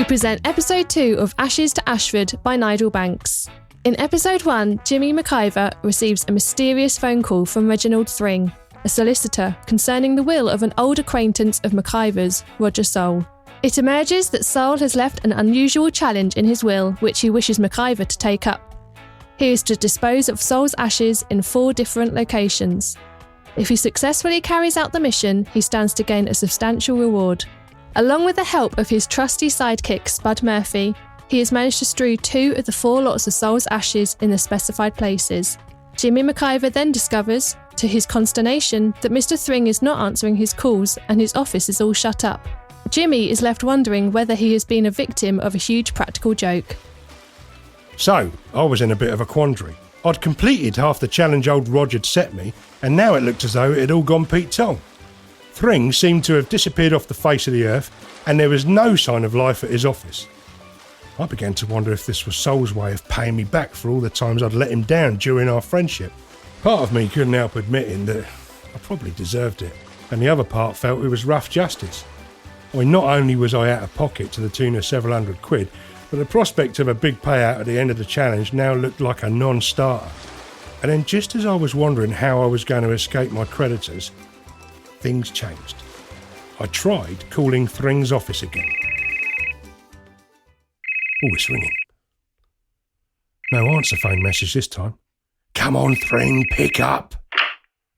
We present Episode 2 of Ashes to Ashford by Nigel Banks. In Episode 1, Jimmy McIver receives a mysterious phone call from Reginald Thring, a solicitor, concerning the will of an old acquaintance of McIver's, Roger Sole. It emerges that Sole has left an unusual challenge in his will which he wishes McIver to take up. He is to dispose of Sole's ashes in 4 different locations. If he successfully carries out the mission, he stands to gain a substantial reward. Along with the help of his trusty sidekick Spud Murphy, he has managed to strew 2 of the 4 lots of Sole's ashes in the specified places. Jimmy McIver then discovers, to his consternation, that Mr. Thring is not answering his calls and his office is all shut up. Jimmy is left wondering whether he has been a victim of a huge practical joke. So, I was in a bit of a quandary. I'd completed half the challenge old Roger'd set me, and now it looked as though it had all gone Pete Tong. Thring seemed to have disappeared off the face of the earth, and there was no sign of life at his office. I began to wonder if this was Sole's way of paying me back for all the times I'd let him down during our friendship. Part of me couldn't help admitting that I probably deserved it, and the other part felt it was rough justice. I mean, not only was I out of pocket to the tune of several £100, but the prospect of a big payout at the end of the challenge now looked like a non-starter. And then just as I was wondering how I was going to escape my creditors, things changed. I tried calling Thring's office again. Oh, it's ringing. No answer phone message this time. Come on, Thring, pick up.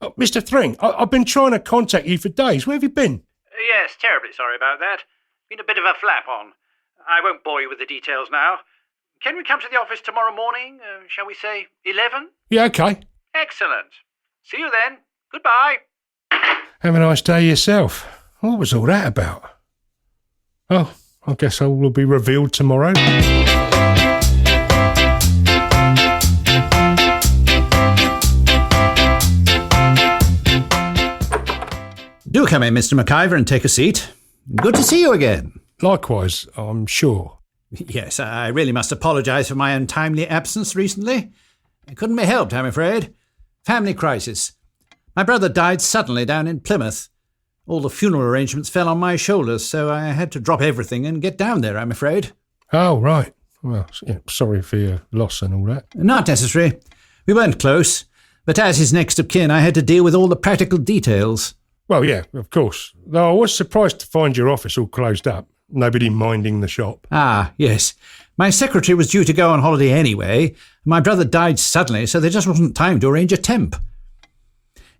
Oh, Mr. Thring, I've been trying to contact you for days. Where have you been? Yes, terribly sorry about that. Been a bit of a flap on. I won't bore you with the details now. Can we come to the office tomorrow morning? Shall we say 11? Yeah, OK. Excellent. See you then. Goodbye. Have a nice day yourself. What was all that about? Oh, I guess all will be revealed tomorrow. Do come in, Mr. McIver, and take a seat. Good to see you again. Likewise, I'm sure. Yes, I really must apologise for my untimely absence recently. It couldn't be helped, I'm afraid. Family crisis. My brother died suddenly down in Plymouth. All the funeral arrangements fell on my shoulders, so I had to drop everything and get down there, I'm afraid. Oh, right. Well, yeah, sorry for your loss and all that. Not necessary. We weren't close, but as his next of kin, I had to deal with all the practical details. Well, yeah, of course. Though I was surprised to find your office all closed up. Nobody minding the shop. Ah, yes. My secretary was due to go on holiday anyway. My brother died suddenly, so there just wasn't time to arrange a temp.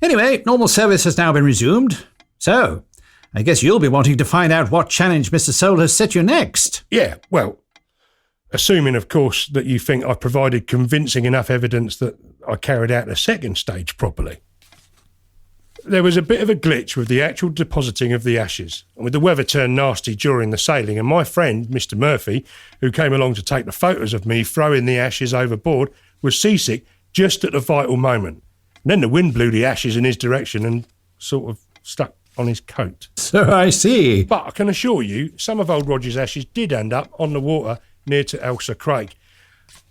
Anyway, normal service has now been resumed. So, I guess you'll be wanting to find out what challenge Mr. Sole has set you next. Yeah, well, assuming, of course, that you think I've provided convincing enough evidence that I carried out the second stage properly. There was a bit of a glitch with the actual depositing of the ashes, and with the weather turned nasty during the sailing, and my friend, Mr. Murphy, who came along to take the photos of me throwing the ashes overboard, was seasick just at the vital moment. And then the wind blew the ashes in his direction and sort of stuck on his coat. So I see. But I can assure you, some of old Roger's ashes did end up on the water near to Elsa Craig.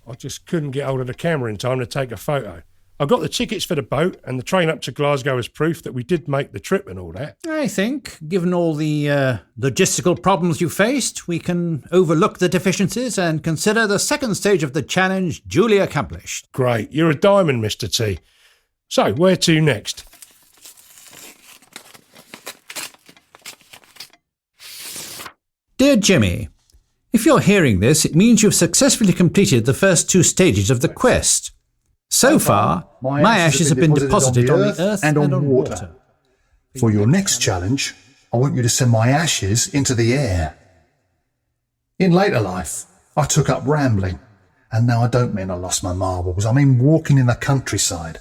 I just couldn't get hold of the camera in time to take a photo. I got the tickets for the boat and the train up to Glasgow as proof that we did make the trip and all that. I think, given all the logistical problems you faced, we can overlook the deficiencies and consider the second stage of the challenge duly accomplished. Great. You're a diamond, Mr. T. So, where to next? Dear Jimmy, if you're hearing this, it means you've successfully completed the first 2 stages of the quest. So far, my ashes have been deposited on the earth and on water. For your next challenge, I want you to send my ashes into the air. In later life, I took up rambling, and now I don't mean I lost my marbles, I mean walking in the countryside.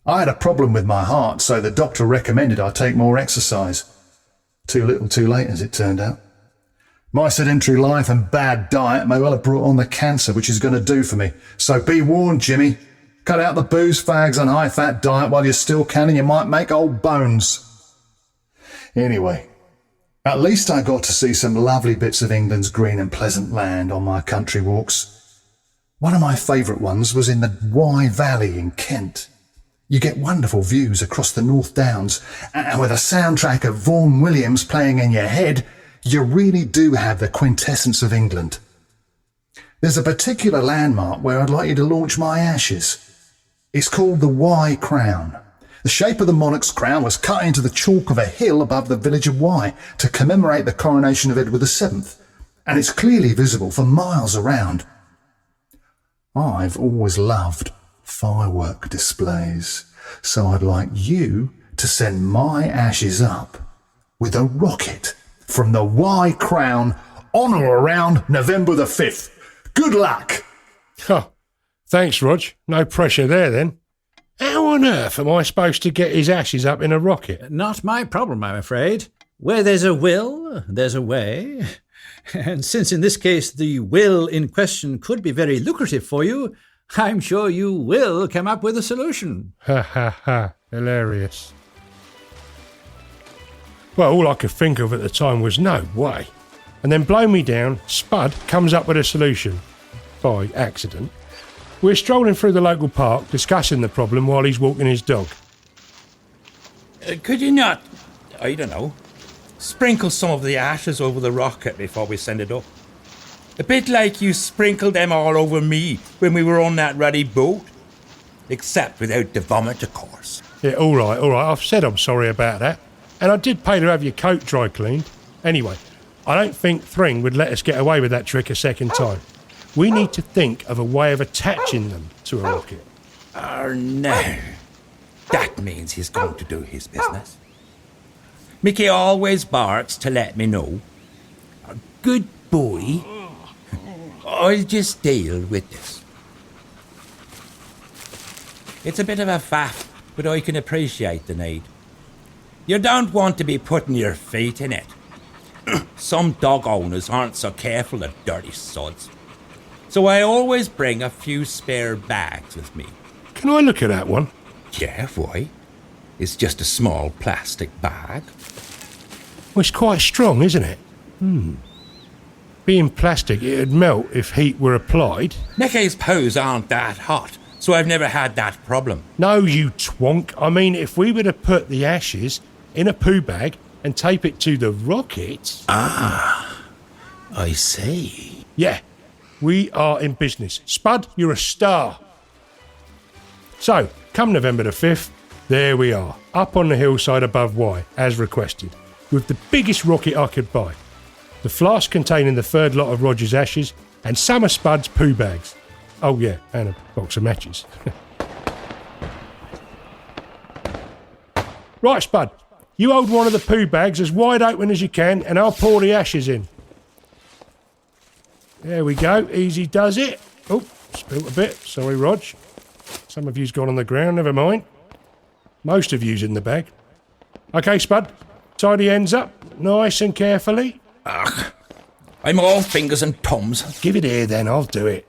I had a problem with my heart, so the doctor recommended I take more exercise. Too little too late, as it turned out. My sedentary life and bad diet may well have brought on the cancer, which is going to do for me. So be warned, Jimmy. Cut out the booze, fags and high-fat diet while you still can, and you might make old bones. Anyway, at least I got to see some lovely bits of England's green and pleasant land on my country walks. One of my favourite ones was in the Wye Valley in Kent. You get wonderful views across the North Downs, and with a soundtrack of Vaughan Williams playing in your head, You really do have the quintessence of England. There's a particular landmark where I'd like you to launch my ashes. It's called the Y Crown. The shape of the monarch's crown was cut into the chalk of a hill above the village of Y to commemorate the coronation of Edward VII, and it's clearly visible for miles around. I've always loved firework displays, so I'd like you to send my ashes up with a rocket from the Y Crown on or around November the 5th. Good luck! Oh, thanks, Rog. No pressure there, then. How on earth am I supposed to get his ashes up in a rocket? Not my problem, I'm afraid. Where there's a will, there's a way. And since in this case the will in question could be very lucrative for you, I'm sure you will come up with a solution. Ha ha ha. Hilarious. Well, all I could think of at the time was no way. And then blow me down, Spud comes up with a solution. By accident. We're strolling through the local park, discussing the problem while he's walking his dog. Could you not, I don't know, sprinkle some of the ashes over the rocket before we send it up? A bit like you sprinkled them all over me when we were on that ruddy boat. Except without the vomit, of course. Yeah, all right. I've said I'm sorry about that. And I did pay to have your coat dry cleaned. Anyway, I don't think Thring would let us get away with that trick a second time. We need to think of a way of attaching them to a rocket. No. That means he's going to do his business. Mickey always barks to let me know. Good boy. I'll just deal with this. It's a bit of a faff, but I can appreciate the need. You don't want to be putting your feet in it. Some dog owners aren't so careful, the dirty sods. So I always bring a few spare bags with me. Can I look at that one? Yeah, why? It's just a small plastic bag. Well, it's quite strong, isn't it? Being plastic, it'd melt if heat were applied. Mickey's paws aren't that hot, so I've never had that problem. No, you twonk. I mean, if we were to put the ashes in a poo bag and tape it to the rocket... Ah, I see. Yeah, we are in business. Spud, you're a star. So, come November the 5th, there we are, up on the hillside above Y, as requested, with the biggest rocket I could buy. The flask containing the third lot of Roger's ashes and some of Spud's poo bags. Oh yeah, and a box of matches. Right, Spud, you hold one of the poo bags as wide open as you can and I'll pour the ashes in. There we go, easy does it. Oh, spilt a bit, sorry Rog. Some of you's gone on the ground, never mind. Most of you's in the bag. Okay, Spud, tie the ends up, nice and carefully. Ugh, I'm all fingers and thumbs. Give it here then, I'll do it.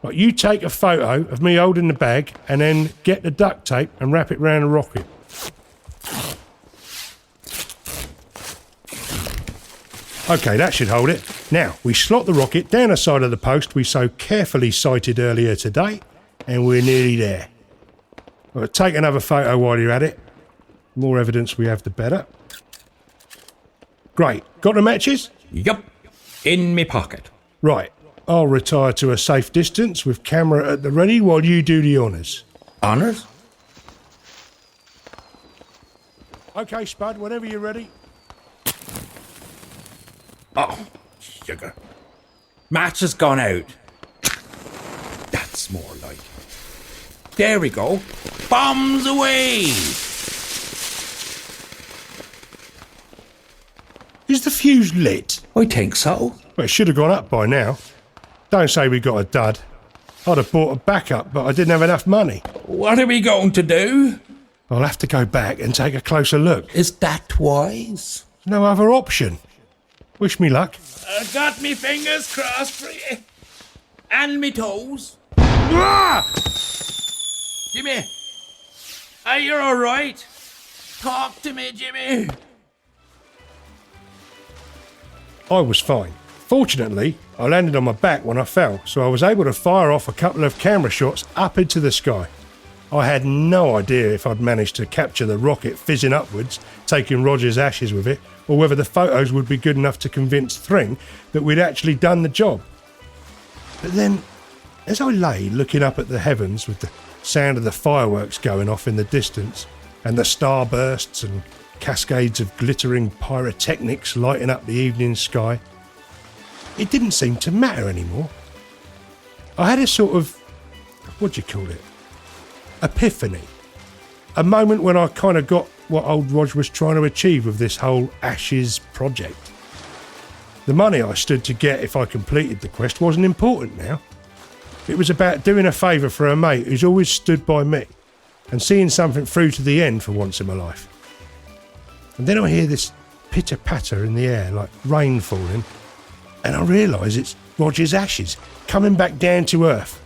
Right, you take a photo of me holding the bag and then get the duct tape and wrap it round the rocket. Okay, that should hold it. Now, we slot the rocket down the side of the post we so carefully sighted earlier today, and we're nearly there. Well, take another photo while you're at it. The more evidence we have, the better. Great. Got the matches? Yup, in me pocket. Right. I'll retire to a safe distance with camera at the ready while you do the honours. Honours? Okay, Spud, whenever you're ready. Oh, sugar. Match has gone out. That's more like it. There we go. Bombs away! Is the fuse lit? I think so. Well, it should have gone up by now. Don't say we got a dud. I'd have bought a backup, but I didn't have enough money. What are we going to do? I'll have to go back and take a closer look. Is that wise? No other option. Wish me luck. I got me fingers crossed for you. And me toes. Ah! Jimmy, are you alright? Talk to me, Jimmy. I was fine. Fortunately, I landed on my back when I fell, so I was able to fire off a couple of camera shots up into the sky. I had no idea if I'd managed to capture the rocket fizzing upwards, taking Roger's ashes with it, or whether the photos would be good enough to convince Thring that we'd actually done the job. But then, as I lay looking up at the heavens with the sound of the fireworks going off in the distance, and the starbursts and cascades of glittering pyrotechnics lighting up the evening sky, it didn't seem to matter anymore. I had a sort of, what do you call it, epiphany. A moment when I kind of got what old Rog was trying to achieve with this whole Ashes project. The money I stood to get if I completed the quest wasn't important now. It was about doing a favour for a mate who's always stood by me and seeing something through to the end for once in my life. And then I hear this pitter-patter in the air like rain falling, and I realise it's Roger's ashes coming back down to earth.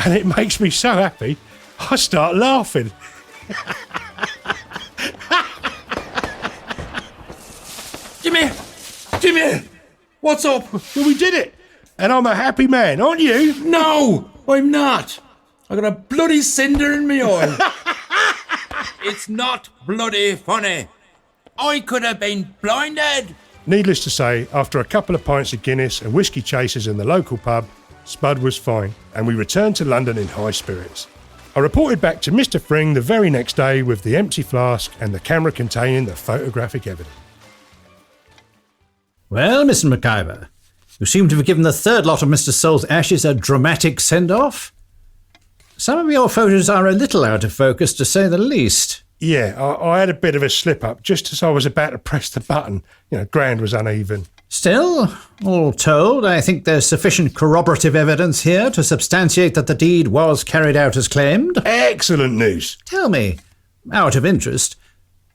And it makes me so happy, I start laughing. Jimmy! What's up? Well, we did it! And I'm a happy man, aren't you? No, I'm not. I got a bloody cinder in my eye. It's not bloody funny. I could have been blinded. Needless to say, after a couple of pints of Guinness and whiskey chasers in the local pub, Spud was fine, and we returned to London in high spirits. I reported back to Mr. Thring the very next day with the empty flask and the camera containing the photographic evidence. Well, Mr. McIver, you seem to have given the third lot of Mr. Soul's ashes a dramatic send-off. Some of your photos are a little out of focus, to say the least. Yeah, I had a bit of a slip-up just as I was about to press the button. Ground was uneven. Still, all told, I think there's sufficient corroborative evidence here to substantiate that the deed was carried out as claimed. Excellent news. Tell me, out of interest,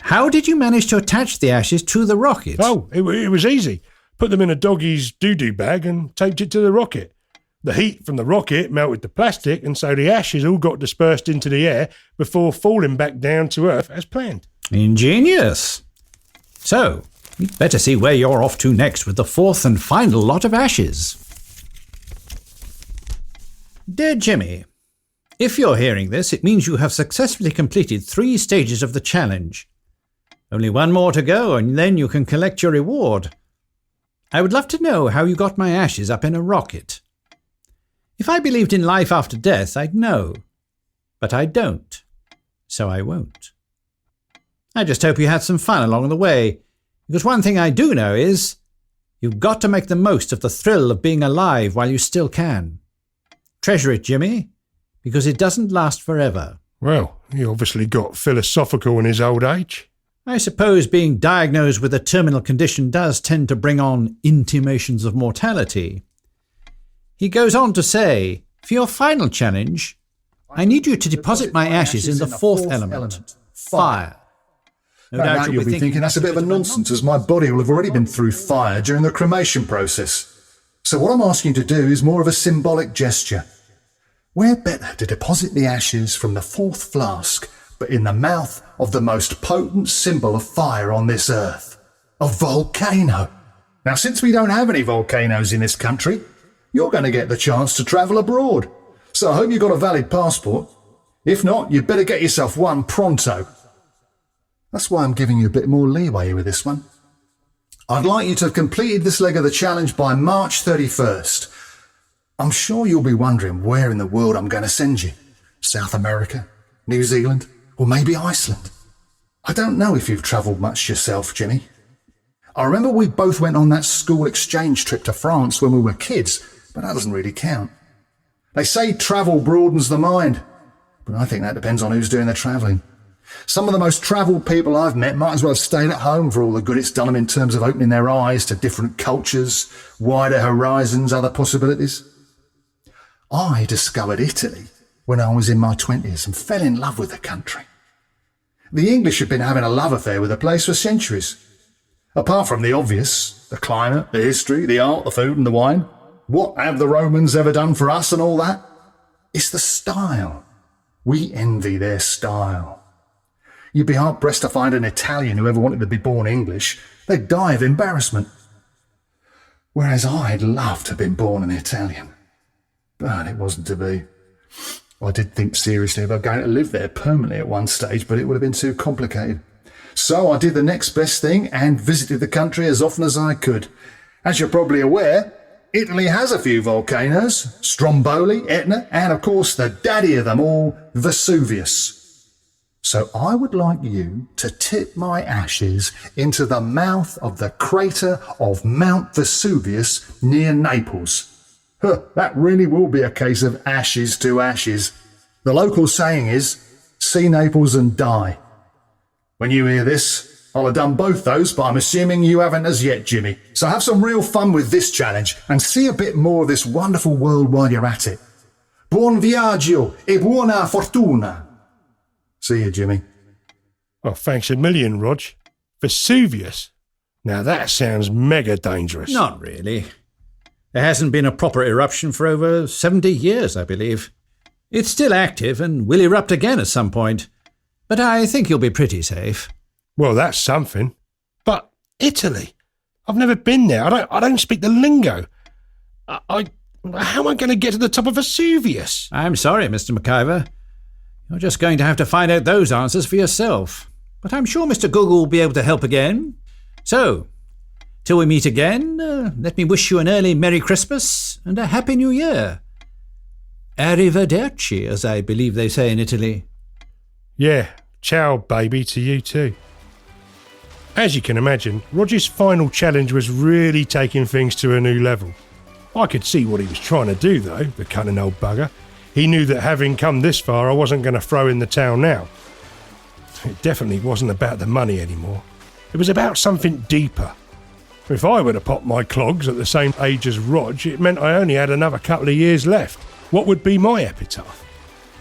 how did you manage to attach the ashes to the rocket? Oh, it was easy. Put them in a doggy's doo-doo bag and taped it to the rocket. The heat from the rocket melted the plastic, and so the ashes all got dispersed into the air before falling back down to Earth as planned. Ingenious. So, we'd better see where you're off to next with the fourth and final lot of ashes. Dear Jimmy, if you're hearing this, it means you have successfully completed 3 stages of the challenge. Only one more to go, and then you can collect your reward. I would love to know how you got my ashes up in a rocket. If I believed in life after death, I'd know. But I don't, so I won't. I just hope you had some fun along the way, because one thing I do know is you've got to make the most of the thrill of being alive while you still can. Treasure it, Jimmy, because it doesn't last forever. Well, he obviously got philosophical in his old age. I suppose being diagnosed with a terminal condition does tend to bring on intimations of mortality. He goes on to say, for your final challenge, I need you to deposit my ashes in the fourth element, fire. No doubt you'll be thinking that's a bit of a nonsense, as my body will have already been through fire during the cremation process. So what I'm asking you to do is more of a symbolic gesture. Where better to deposit the ashes from the fourth flask, but in the mouth of the most potent symbol of fire on this earth, a volcano. Now, since we don't have any volcanoes in this country, you're going to get the chance to travel abroad. So I hope you've got a valid passport. If not, you'd better get yourself one pronto. That's why I'm giving you a bit more leeway with this one. I'd like you to have completed this leg of the challenge by March 31st. I'm sure you'll be wondering where in the world I'm going to send you. South America, New Zealand, or maybe Iceland. I don't know if you've travelled much yourself, Jimmy. I remember we both went on that school exchange trip to France when we were kids, but that doesn't really count. They say travel broadens the mind, but I think that depends on who's doing the travelling. Some of the most travelled people I've met might as well have stayed at home for all the good it's done them in terms of opening their eyes to different cultures, wider horizons, other possibilities. I discovered Italy when I was in my 20s and fell in love with the country. The English have been having a love affair with the place for centuries. Apart from the obvious, the climate, the history, the art, the food and the wine, what have the Romans ever done for us and all that? It's the style. We envy their style. You'd be hard-pressed to find an Italian who ever wanted to be born English. They'd die of embarrassment. Whereas I'd love to have been born an Italian. But it wasn't to be. I did think seriously about going to live there permanently at one stage, but it would have been too complicated. So I did the next best thing and visited the country as often as I could. As you're probably aware, Italy has a few volcanoes, Stromboli, Etna, and of course the daddy of them all, Vesuvius. So I would like you to tip my ashes into the mouth of the crater of Mount Vesuvius near Naples. That really will be a case of ashes to ashes. The local saying is, see Naples and die. When you hear this, I'll have done both those, but I'm assuming you haven't as yet, Jimmy. So have some real fun with this challenge and see a bit more of this wonderful world while you're at it. Buon viaggio e buona fortuna. See you, Jimmy. Oh, thanks a million, Rog. Vesuvius? Now that sounds mega dangerous. Not really. There hasn't been a proper eruption for over 70 years, I believe. It's still active and will erupt again at some point, but I think you'll be pretty safe. Well, that's something. But Italy? I've never been there. I don't speak the lingo. How am I going to get to the top of Vesuvius? I'm sorry, Mr. McIver. You're just going to have to find out those answers for yourself. But I'm sure Mr. Google will be able to help again. So, till we meet again, let me wish you an early Merry Christmas and a Happy New Year. Arrivederci, as I believe they say in Italy. Yeah, ciao, baby, to you too. As you can imagine, Roger's final challenge was really taking things to a new level. I could see what he was trying to do, though, the cunning old bugger. He knew that having come this far, I wasn't going to throw in the towel now. It definitely wasn't about the money anymore. It was about something deeper. If I were to pop my clogs at the same age as Rog, it meant I only had another couple of years left. What would be my epitaph?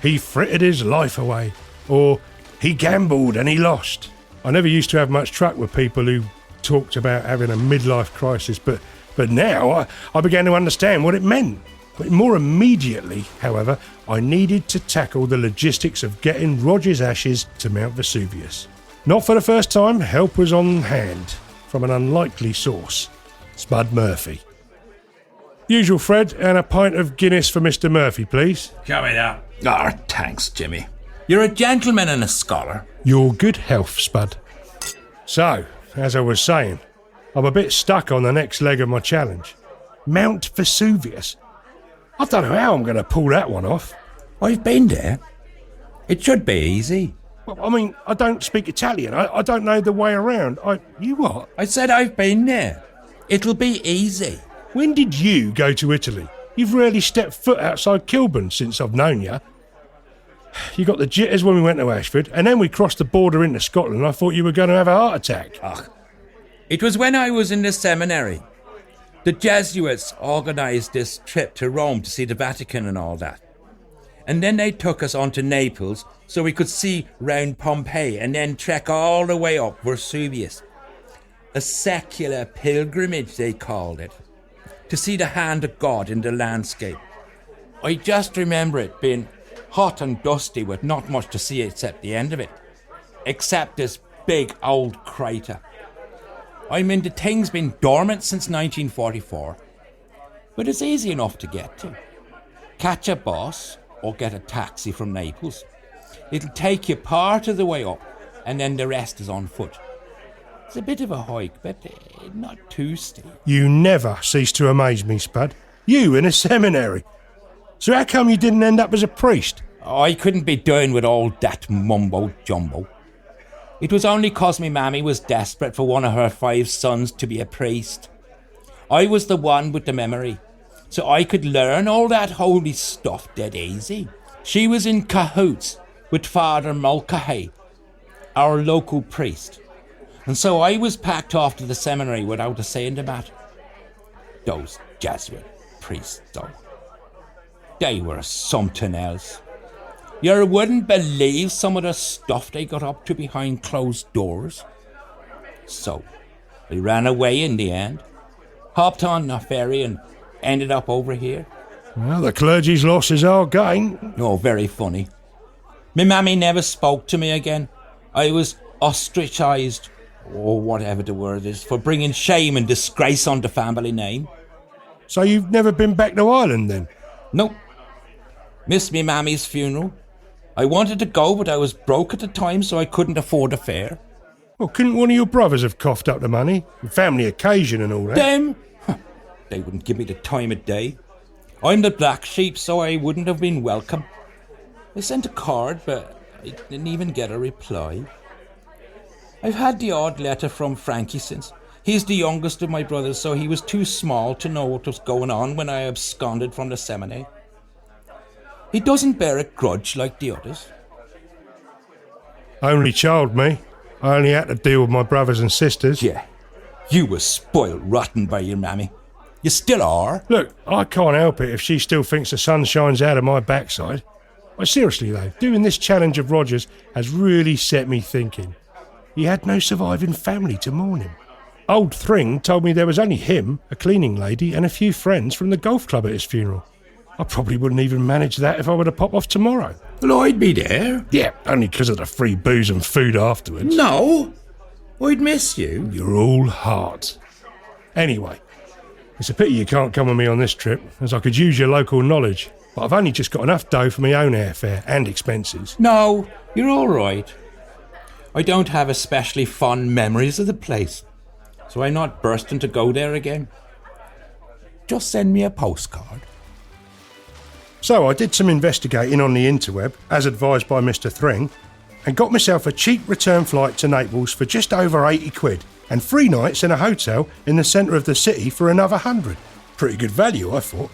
He frittered his life away, or he gambled and he lost. I never used to have much truck with people who talked about having a midlife crisis, but now I began to understand what it meant. More immediately, however, I needed to tackle the logistics of getting Roger's ashes to Mount Vesuvius. Not for the first time, help was on hand from an unlikely source, Spud Murphy. Usual, Fred, and a pint of Guinness for Mr. Murphy, please. Coming up. Oh, thanks, Jimmy. You're a gentleman and a scholar. Your good health, Spud. So, as I was saying, I'm a bit stuck on the next leg of my challenge. Mount Vesuvius. I don't know how I'm going to pull that one off. I've been there. It should be easy. Well, I mean, I don't speak Italian. I don't know the way around. You what? I said I've been there. It'll be easy. When did you go to Italy? You've rarely stepped foot outside Kilburn since I've known you. You got the jitters when we went to Ashford, and then we crossed the border into Scotland. I thought you were going to have a heart attack. Ugh. It was when I was in the seminary. The Jesuits organised this trip to Rome to see the Vatican and all that. And then they took us on to Naples so we could see round Pompeii and then trek all the way up Vesuvius. A secular pilgrimage, they called it, to see the hand of God in the landscape. I just remember it being hot and dusty with not much to see except the end of it, except this big old crater. I mean, the thing's been dormant since 1944, but it's easy enough to get to. Catch a bus or get a taxi from Naples. It'll take you part of the way up, and then the rest is on foot. It's a bit of a hike, but not too steep. You never cease to amaze me, Spud. You in a seminary. So how come you didn't end up as a priest? I couldn't be doing with all that mumbo-jumbo. It was only 'cause me mammy was desperate for one of her 5 sons to be a priest. I was the one with the memory, so I could learn all that holy stuff dead easy. She was in cahoots with Father Mulcahy, our local priest, and so I was packed off to the seminary without a say in the matter. Those Jesuit priests, though, they were something else. You wouldn't believe some of the stuff they got up to behind closed doors. So, I ran away in the end, hopped on a ferry and ended up over here. Well, the clergy's loss is our gain. Oh, very funny. Me mammy never spoke to me again. I was ostracised, or whatever the word is, for bringing shame and disgrace on the family name. So you've never been back to Ireland then? Nope. Missed me mammy's funeral. I wanted to go, but I was broke at the time, so I couldn't afford a fare. Well, couldn't one of your brothers have coughed up the money? Family occasion and all that. Them? They wouldn't give me the time of day. I'm the black sheep, so I wouldn't have been welcome. I sent a card, but I didn't even get a reply. I've had the odd letter from Frankie since. He's the youngest of my brothers, so he was too small to know what was going on when I absconded from the seminary. He doesn't bear a grudge like the others. Only child, me. I only had to deal with my brothers and sisters. Yeah, you were spoiled rotten by your mammy. You still are. Look, I can't help it if she still thinks the sun shines out of my backside. But seriously though, doing this challenge of Roger's has really set me thinking. He had no surviving family to mourn him. Old Thring told me there was only him, a cleaning lady, and a few friends from the golf club at his funeral. I probably wouldn't even manage that if I were to pop off tomorrow. Well, I'd be there. Yeah, only because of the free booze and food afterwards. No, I'd miss you. You're all heart. Anyway, it's a pity you can't come with me on this trip, as I could use your local knowledge. But I've only just got enough dough for my own airfare and expenses. No, you're all right. I don't have especially fond memories of the place, so I'm not bursting to go there again. Just send me a postcard. So I did some investigating on the interweb, as advised by Mr. Thring, and got myself a cheap return flight to Naples for just over 80 quid, and 3 nights in a hotel in the centre of the city for another 100. Pretty good value, I thought.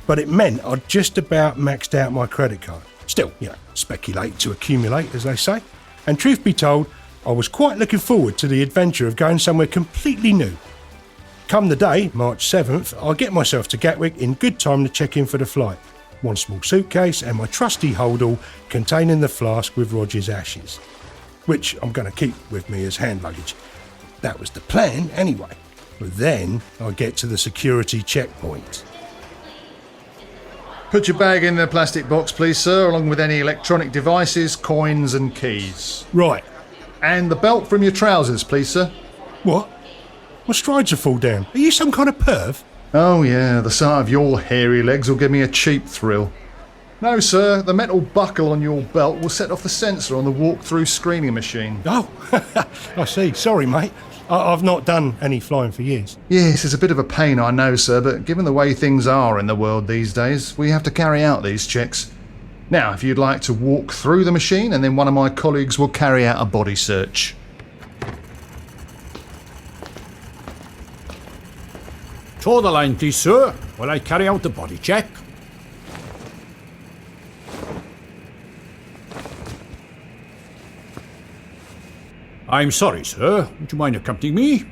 But it meant I'd just about maxed out my credit card. Still, speculate to accumulate, as they say. And truth be told, I was quite looking forward to the adventure of going somewhere completely new. Come the day, March 7th, I'll get myself to Gatwick in good time to check in for the flight. 1 small suitcase and my trusty holdall containing the flask with Roger's ashes, which I'm going to keep with me as hand luggage. That was the plan anyway. But then I get to the security checkpoint. Put your bag in the plastic box, please, sir, along with any electronic devices, coins and keys. Right. And the belt from your trousers, please, sir. What? My strides will fall down. Are you some kind of perv? Oh, yeah, the sight of your hairy legs will give me a cheap thrill. No, sir, the metal buckle on your belt will set off the sensor on the walk-through screening machine. Oh, I see. Sorry, mate. I've not done any flying for years. Yes, it's a bit of a pain, I know, sir, but given the way things are in the world these days, we have to carry out these checks. Now, if you'd like to walk through the machine, and then one of my colleagues will carry out a body search. Toe the line, please, sir, while I carry out the body check. I'm sorry, sir. Would you mind accompanying me?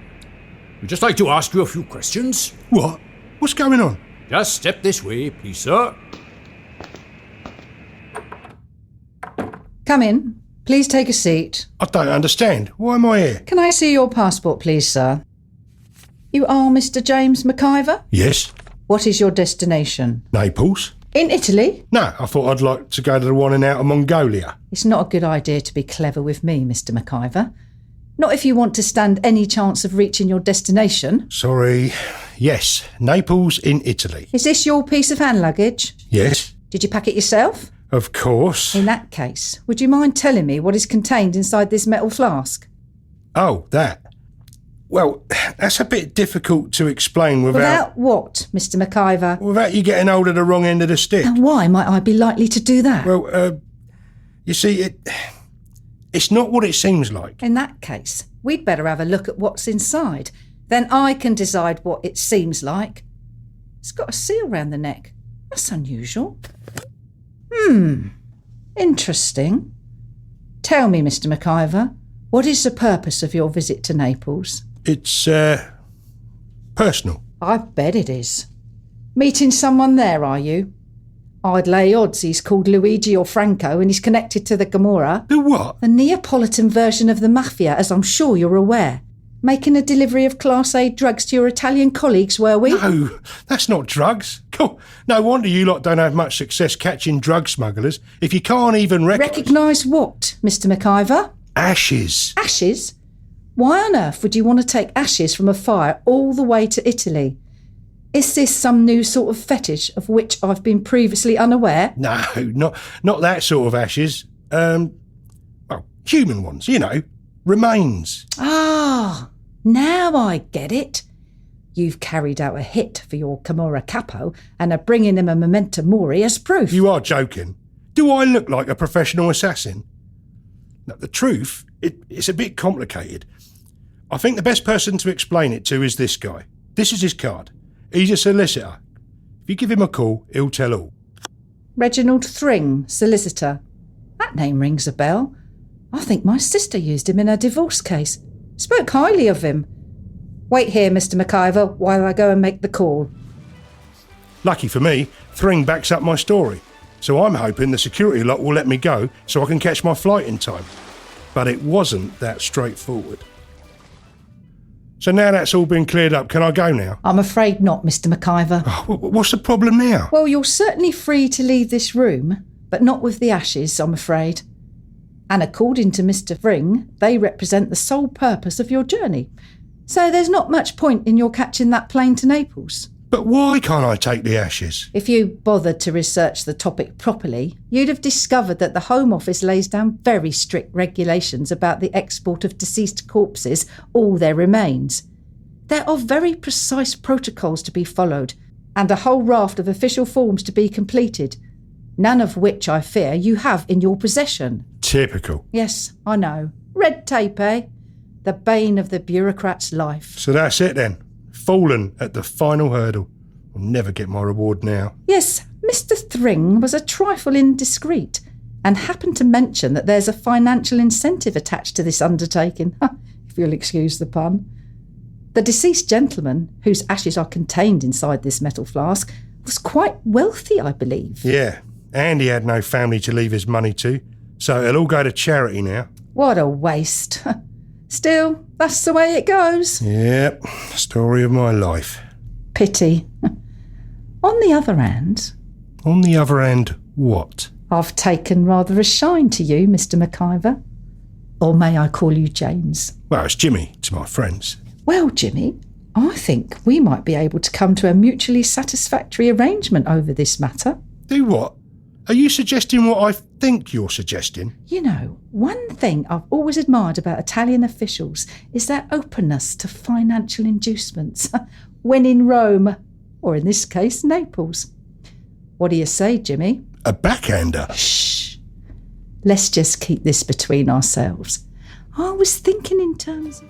We'd just like to ask you a few questions. What? What's going on? Just step this way, please, sir. Come in. Please take a seat. I don't understand. Why am I here? Can I see your passport, please, sir? You are Mr. James McIver? Yes. What is your destination? Naples? In Italy? No, I thought I'd like to go to the one in out of Mongolia. It's not a good idea to be clever with me, Mr. McIver. Not if you want to stand any chance of reaching your destination. Sorry. Yes, Naples in Italy. Is this your piece of hand luggage? Yes. Did you pack it yourself? Of course. In that case, would you mind telling me what is contained inside this metal flask? Oh, that. Well, that's a bit difficult to explain Without what, Mr. McIver? Without you getting hold of the wrong end of the stick. And why might I be likely to do that? Well, you see, it's not what it seems like. In that case, we'd better have a look at what's inside. Then I can decide what it seems like. It's got a seal round the neck. That's unusual. Interesting. Tell me, Mr. McIver, what is the purpose of your visit to Naples? It's, personal. I bet it is. Meeting someone there, are you? I'd lay odds he's called Luigi or Franco and he's connected to the Camorra. The what? The Neapolitan version of the mafia, as I'm sure you're aware. Making a delivery of Class A drugs to your Italian colleagues, were we? No, that's not drugs. Cool. No wonder you lot don't have much success catching drug smugglers if you can't even Recognise what, Mr. McIver? Ashes. Ashes? Why on earth would you want to take ashes from a fire all the way to Italy? Is this some new sort of fetish of which I've been previously unaware? No, not that sort of ashes. Well, human ones, remains. Ah, now I get it. You've carried out a hit for your Camorra Capo and are bringing him a memento mori as proof. You are joking. Do I look like a professional assassin? Now, the truth, it's a bit complicated. I think the best person to explain it to is this guy. This is his card. He's a solicitor. If you give him a call, he'll tell all. Reginald Thring, solicitor. That name rings a bell. I think my sister used him in her divorce case. Spoke highly of him. Wait here, Mr. McIver, while I go and make the call. Lucky for me, Thring backs up my story. So I'm hoping the security lot will let me go so I can catch my flight in time. But it wasn't that straightforward. So now that's all been cleared up, can I go now? I'm afraid not, Mr. McIver. What's the problem now? Well, you're certainly free to leave this room, but not with the ashes, I'm afraid. And according to Mr. Thring, they represent the sole purpose of your journey. So there's not much point in your catching that plane to Naples. But why can't I take the ashes? If you bothered to research the topic properly, you'd have discovered that the Home Office lays down very strict regulations about the export of deceased corpses, all their remains. There are very precise protocols to be followed, and a whole raft of official forms to be completed, none of which, I fear, you have in your possession. Typical. Yes, I know. Red tape, eh? The bane of the bureaucrat's life. So that's it then. Fallen at the final hurdle. I'll never get my reward now. Yes, Mr. Thring was a trifle indiscreet and happened to mention that there's a financial incentive attached to this undertaking, if you'll excuse the pun. The deceased gentleman, whose ashes are contained inside this metal flask, was quite wealthy, I believe. Yeah, and he had no family to leave his money to, so it'll all go to charity now. What a waste. Still, that's the way it goes. Yep, story of my life. Pity. On the other hand... On the other hand, what? I've taken rather a shine to you, Mr. McIver. Or may I call you James? Well, it's Jimmy to my friends. Well, Jimmy, I think we might be able to come to a mutually satisfactory arrangement over this matter. Do what? Are you suggesting what I think you're suggesting? You know, one thing I've always admired about Italian officials is their openness to financial inducements when in Rome, or in this case, Naples. What do you say, Jimmy? A backhander? Shh. Let's just keep this between ourselves. I was thinking in terms of...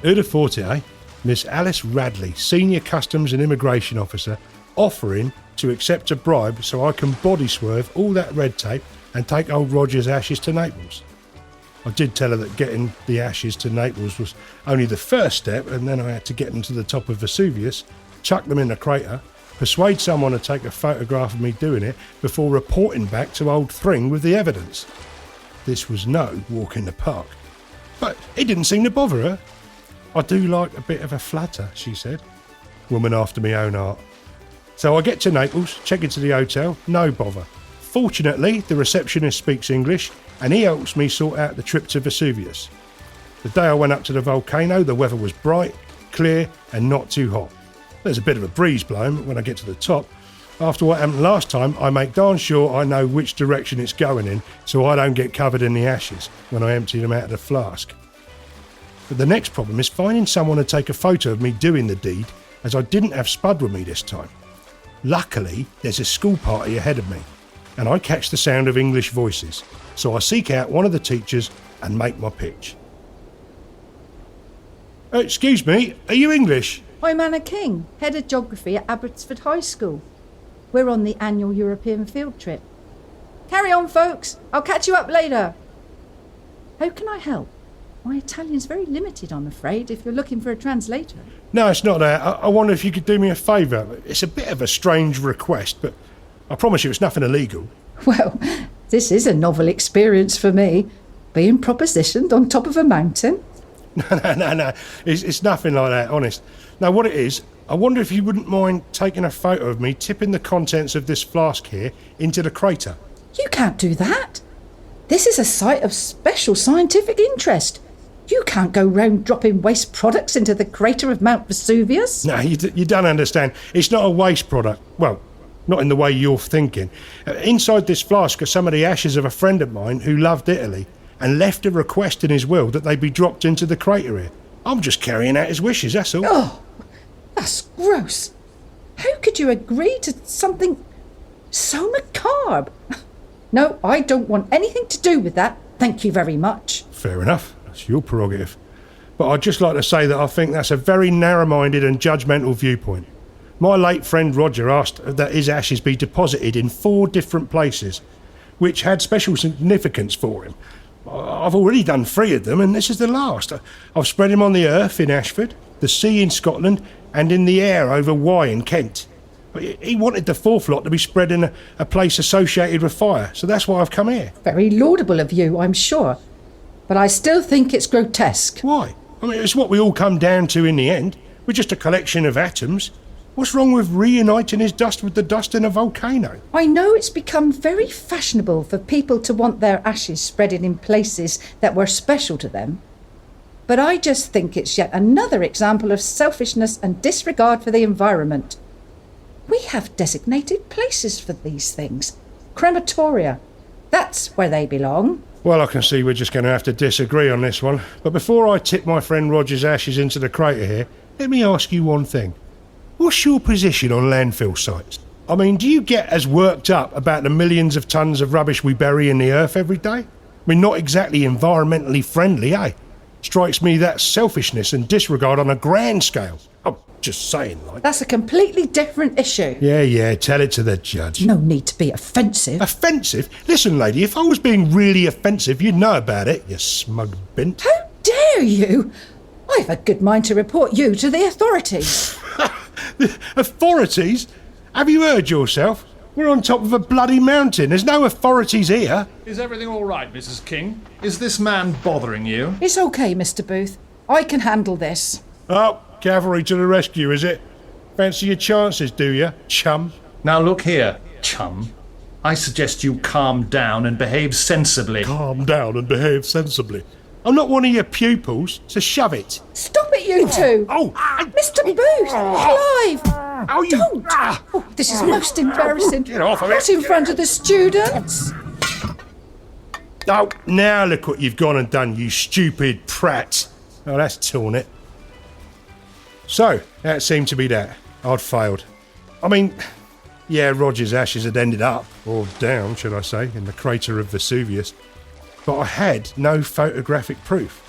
Who'd have thought it, eh? Miss Alice Radley, Senior Customs and Immigration Officer, offering to accept a bribe so I can body swerve all that red tape and take old Roger's ashes to Naples. I did tell her that getting the ashes to Naples was only the first step, and then I had to get them to the top of Vesuvius, chuck them in the crater, persuade someone to take a photograph of me doing it before reporting back to old Thring with the evidence. This was no walk in the park. But it didn't seem to bother her. I do like a bit of a flutter, she said. Woman after me own heart. So I get to Naples, check into the hotel, no bother. Fortunately, the receptionist speaks English and he helps me sort out the trip to Vesuvius. The day I went up to the volcano, the weather was bright, clear and not too hot. There's a bit of a breeze blowing, but when I get to the top, after what happened last time, I make darn sure I know which direction it's going in so I don't get covered in the ashes when I empty them out of the flask. But the next problem is finding someone to take a photo of me doing the deed, as I didn't have Spud with me this time. Luckily, there's a school party ahead of me, and I catch the sound of English voices, so I seek out one of the teachers and make my pitch. Excuse me, are you English? I'm Anna King, Head of Geography at Abbotsford High School. We're on the annual European field trip. Carry on, folks. I'll catch you up later. How can I help? My Italian's very limited, I'm afraid, if you're looking for a translator. No, it's not that. I wonder if you could do me a favour. It's a bit of a strange request, but I promise you it's nothing illegal. Well, this is a novel experience for me. Being propositioned on top of a mountain. No. It's nothing like that, honest. No, what it is, I wonder if you wouldn't mind taking a photo of me tipping the contents of this flask here into the crater. You can't do that. This is a site of special scientific interest. You can't go round dropping waste products into the crater of Mount Vesuvius. No, you don't understand. It's not a waste product. Well, not in the way you're thinking. Inside this flask are some of the ashes of a friend of mine who loved Italy and left a request in his will that they be dropped into the crater here. I'm just carrying out his wishes, that's all. Oh, that's gross. How could you agree to something so macabre? No, I don't want anything to do with that. Thank you very much. Fair enough. That's your prerogative. But I'd just like to say that I think that's a very narrow-minded and judgmental viewpoint. My late friend Roger asked that his ashes be deposited in 4 different places, which had special significance for him. I've already done 3 of them, and this is the last. I've spread him on the earth in Ashford, the sea in Scotland, and in the air over Wye in Kent. But he wanted the 4th lot to be spread in a place associated with fire, so that's why I've come here. Very laudable of you, I'm sure. But I still think it's grotesque. Why? I mean, it's what we all come down to in the end. We're just a collection of atoms. What's wrong with reuniting his dust with the dust in a volcano? I know it's become very fashionable for people to want their ashes spreading in places that were special to them. But I just think it's yet another example of selfishness and disregard for the environment. We have designated places for these things. Crematoria. That's where they belong. Well, I can see we're just going to have to disagree on this one. But before I tip my friend Roger's ashes into the crater here, let me ask you one thing. What's your position on landfill sites? I mean, do you get as worked up about the millions of tons of rubbish we bury in the earth every day? I mean, not exactly environmentally friendly, eh? Strikes me that's selfishness and disregard on a grand scale. I'm just saying, like. That's a completely different issue. Yeah, tell it to the judge. No need to be offensive. Offensive? Listen, lady, if I was being really offensive, you'd know about it, you smug bint. How dare you? I've a good mind to report you to the authorities. The authorities? Have you heard yourself? We're on top of a bloody mountain. There's no authorities here. Is everything all right, Mrs. King? Is this man bothering you? It's okay, Mr. Booth. I can handle this. Oh, cavalry to the rescue, is it? Fancy your chances, do you, chum? Now look here, chum. I suggest you calm down and behave sensibly. Calm down and behave sensibly. I'm not one of your pupils, so shove it. Stop it, you two! Oh! Mr. Booth! Clive! Oh, you... Don't! Oh, this is most embarrassing. Get off of it. Not in front of the students. Oh, now look what you've gone and done, you stupid prat. Oh, that's torn it. So, that seemed to be that. I'd failed. I mean, yeah, Roger's ashes had ended up, or down, should I say, in the crater of Vesuvius. But I had no photographic proof.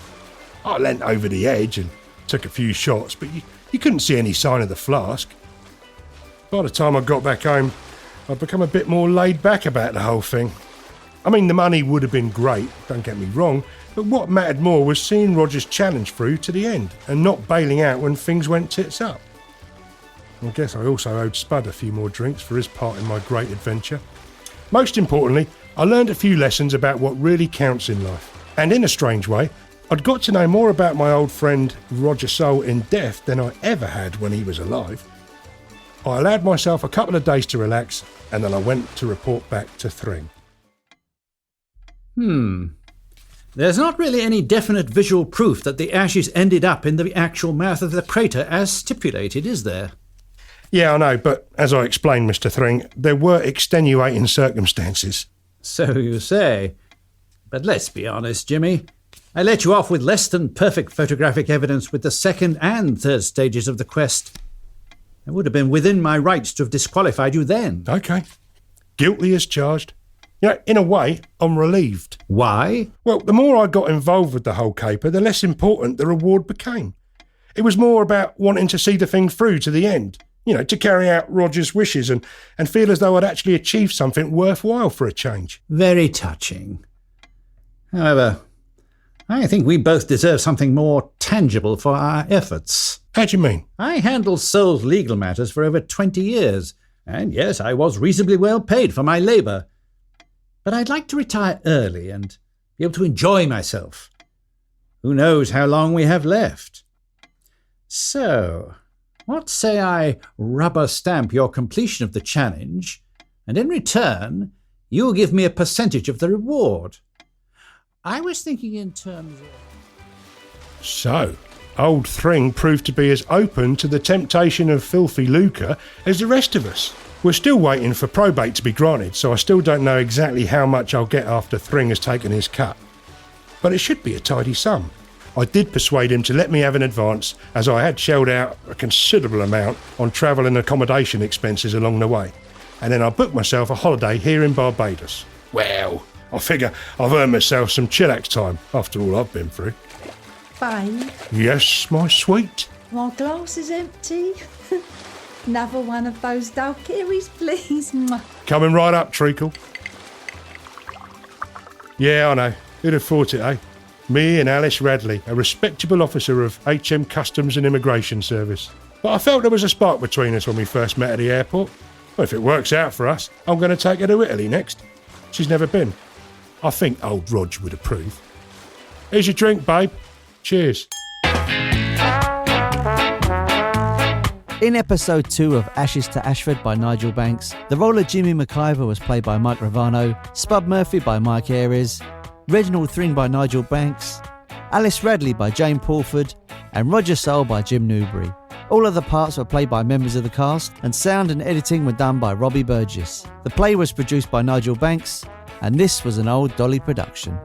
I leant over the edge and took a few shots, but you couldn't see any sign of the flask. By the time I got back home, I'd become a bit more laid back about the whole thing. I mean, the money would have been great, don't get me wrong, but what mattered more was seeing Roger's challenge through to the end and not bailing out when things went tits up. I guess I also owed Spud a few more drinks for his part in my great adventure. Most importantly, I learned a few lessons about what really counts in life. And in a strange way, I'd got to know more about my old friend Roger Soul in death than I ever had when he was alive. I allowed myself a couple of days to relax, and then I went to report back to Thring. There's not really any definite visual proof that the ashes ended up in the actual mouth of the crater as stipulated, is there? Yeah, I know, but as I explained, Mr. Thring, there were extenuating circumstances. So you say. But let's be honest, Jimmy. I let you off with less than perfect photographic evidence with the 2nd and 3rd stages of the quest. It would have been within my rights to have disqualified you then. OK. Guilty as charged. You know, in a way, I'm relieved. Why? Well, the more I got involved with the whole caper, the less important the reward became. It was more about wanting to see the thing through to the end. You know, to carry out Roger's wishes and feel as though I'd actually achieved something worthwhile for a change. Very touching. However, I think we both deserve something more tangible for our efforts. How do you mean? I handled Soul's legal matters for over 20 years, and yes, I was reasonably well paid for my labour. But I'd like to retire early and be able to enjoy myself. Who knows how long we have left? So, what say I rubber stamp your completion of the challenge, and in return, you'll give me a percentage of the reward? I was thinking in terms of... So, old Thring proved to be as open to the temptation of filthy lucre as the rest of us. We're still waiting for probate to be granted, so I still don't know exactly how much I'll get after Thring has taken his cut. But it should be a tidy sum. I did persuade him to let me have an advance, as I had shelled out a considerable amount on travel and accommodation expenses along the way. And then I booked myself a holiday here in Barbados. Well, I figure I've earned myself some chillax time after all I've been through. Babe, Yes, my sweet. my glass is empty. Another one of those daiquiris, please. Mwah. Coming right up, Treacle. Yeah, I know. Who'd have thought it, eh? Me and Alice Radley, a respectable officer of HM Customs and Immigration Service. But I felt there was a spark between us when we first met at the airport. Well, if it works out for us, I'm going to take her to Italy next. She's never been. I think old Rog would approve. Here's your drink, babe. Cheers. In episode 2 of Ashes to Ashford by Nigel Banks, the role of Jimmy McIver was played by Mike Ravano, Spud Murphy by Mike Ayres, Reginald Thring by Nigel Banks, Alice Radley by Jane Pawford, and Roger Soule by Jim Newbury. All of the parts were played by members of the cast, and sound and editing were done by Robbie Burgess. The play was produced by Nigel Banks, and this was an Old Dolly production.